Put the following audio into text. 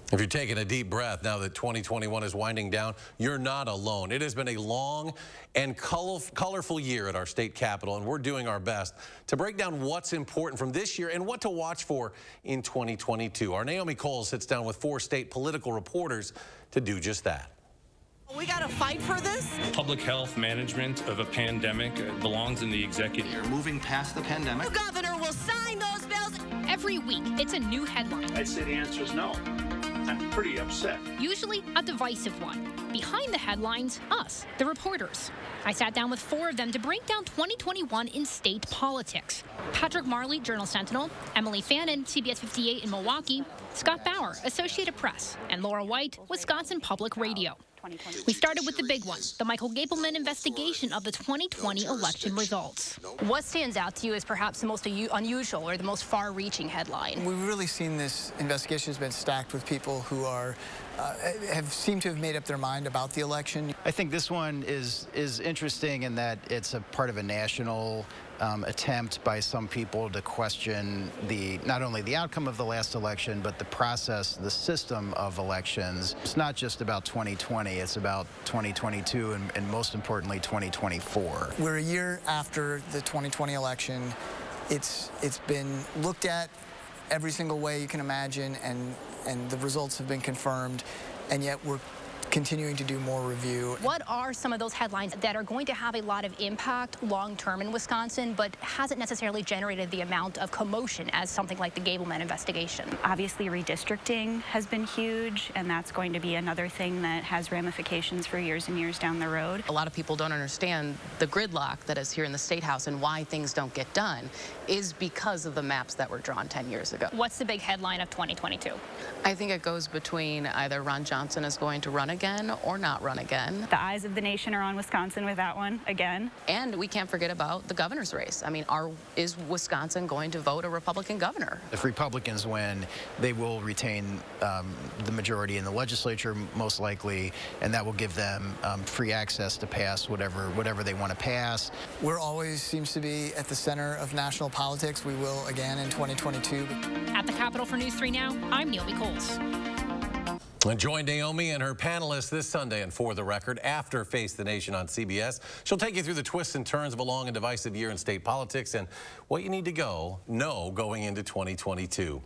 If you're taking a deep breath now that 2021 is winding down, you're not alone. It has been a long and colorful year at our state capitol, and we're doing our best to break down what's important from this year and what to watch for in 2022. Our Naomi Kowles sits down with 4 state political reporters to do just that. We got to fight for this. Public health management of a pandemic belongs in the executive. You're moving past the pandemic. The governor will sign those bills. Every week, it's a new headline. I'd say the answer is no. I'm pretty upset. Usually a divisive one. Behind the headlines, us, the reporters. I sat down with 4 of them to break down 2021 in state politics. Patrick Marley, Journal-Sentinel, Emily Fannin, CBS 58 in Milwaukee, Scott Bauer, Associated Press, and Laura White, Wisconsin Public Radio. We started with the big one, the Michael Gableman investigation of the 2020 election results. What stands out to you as perhaps the most unusual or the most far-reaching headline? We've really seen this investigation has been stacked with people who have seemed to have made up their mind about the election. I think this one is interesting in that it's a part of a national attempt by some people to question not only the outcome of the last election, but the process, the system of elections. It's not just about 2020, it's about 2022 and most importantly 2024. We're a year after the 2020 election. It's been looked at every single way you can imagine, and the results have been confirmed, and yet we're continuing to do more review. What are some of those headlines that are going to have a lot of impact long-term in Wisconsin, but hasn't necessarily generated the amount of commotion as something like the Gableman investigation? Obviously, redistricting has been huge, and that's going to be another thing that has ramifications for years and years down the road. A lot of people don't understand the gridlock that is here in the State House and why things don't get done is because of the maps that were drawn 10 years ago. What's the big headline of 2022? I think it goes between either Ron Johnson is going to run again or not run again. The eyes of the nation are on Wisconsin with that one again. And we can't forget about the governor's race. I mean, is Wisconsin going to vote a Republican governor? If Republicans win, they will retain the majority in the legislature, most likely, and that will give them free access to pass whatever they want to pass. We're always seems to be at the center of national politics. We will again in 2022. At the Capitol for News 3 Now, I'm Naomi Kowles. And join Naomi and her panelists this Sunday and For the Record after Face the Nation on CBS. She'll take you through the twists and turns of a long and divisive year in state politics and what you need to know going into 2022.